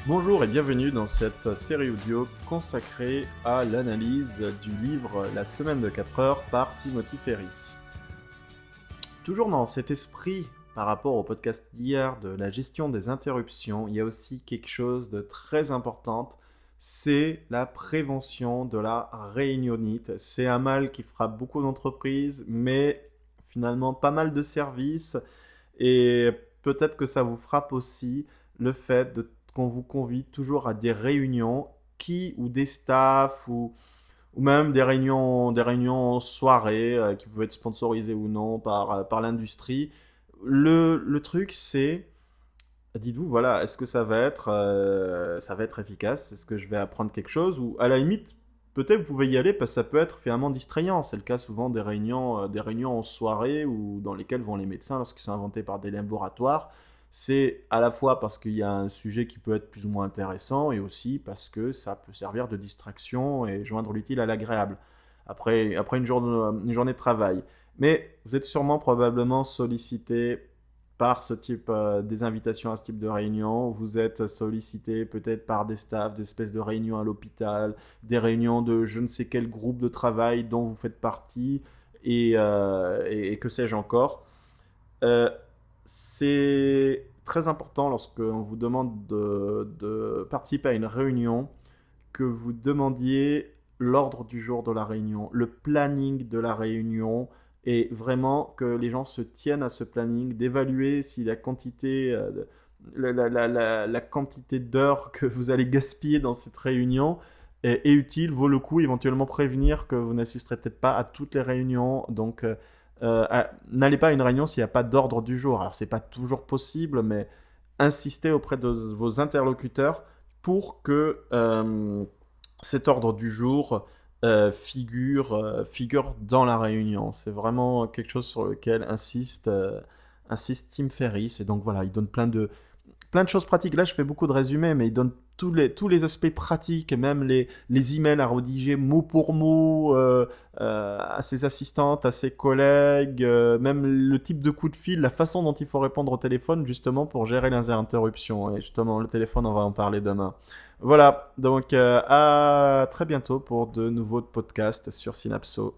Bonjour et bienvenue dans cette série audio consacrée à l'analyse du livre La semaine de 4 heures par Timothy Ferriss. Toujours dans cet esprit par rapport au podcast d'hier de la gestion des interruptions, il y a aussi quelque chose de très important, c'est la prévention de la réunionite. C'est un mal qui frappe beaucoup d'entreprises, mais finalement pas mal de services, et peut-être que ça vous frappe aussi le fait qu'on vous convie toujours à des réunions ou des staffs ou même des réunions en soirée qui peuvent être sponsorisées ou non par l'industrie. Le truc, c'est, dites-vous, voilà, est-ce que ça va être efficace? Est-ce que je vais apprendre quelque chose? Ou à la limite, peut-être vous pouvez y aller parce que ça peut être finalement distrayant. C'est le cas souvent des réunions en soirée ou dans lesquelles vont les médecins lorsqu'ils sont inventés par des laboratoires. C'est à la fois parce qu'il y a un sujet qui peut être plus ou moins intéressant et aussi parce que ça peut servir de distraction et joindre l'utile à l'agréable après une journée de travail. Mais vous êtes sûrement probablement sollicité par des invitations à ce type de réunion. Vous êtes sollicité peut-être par des staffs, des espèces de réunions à l'hôpital, des réunions de je ne sais quel groupe de travail dont vous faites partie et que sais-je encore. Euh, c'est très important lorsqu'on vous demande de participer à une réunion que vous demandiez l'ordre du jour de la réunion, le planning de la réunion, et vraiment que les gens se tiennent à ce planning, d'évaluer si la quantité d'heures que vous allez gaspiller dans cette réunion est utile, vaut le coup, éventuellement prévenir que vous n'assisterez peut-être pas à toutes les réunions. Donc, n'allez pas à une réunion s'il n'y a pas d'ordre du jour. Alors, c'est pas toujours possible, mais insistez auprès de vos interlocuteurs pour que cet ordre du jour figure dans la réunion. C'est vraiment quelque chose sur lequel insiste Tim Ferriss. Et donc voilà, il donne plein de choses pratiques. Là, je fais beaucoup de résumés, mais il donne tous les aspects pratiques, même les emails à rédiger mot pour mot à ses assistantes, à ses collègues, même le type de coup de fil, la façon dont il faut répondre au téléphone, justement pour gérer les interruptions. Et justement, le téléphone, on va en parler demain. Voilà, donc à très bientôt pour de nouveaux podcasts sur Synapso.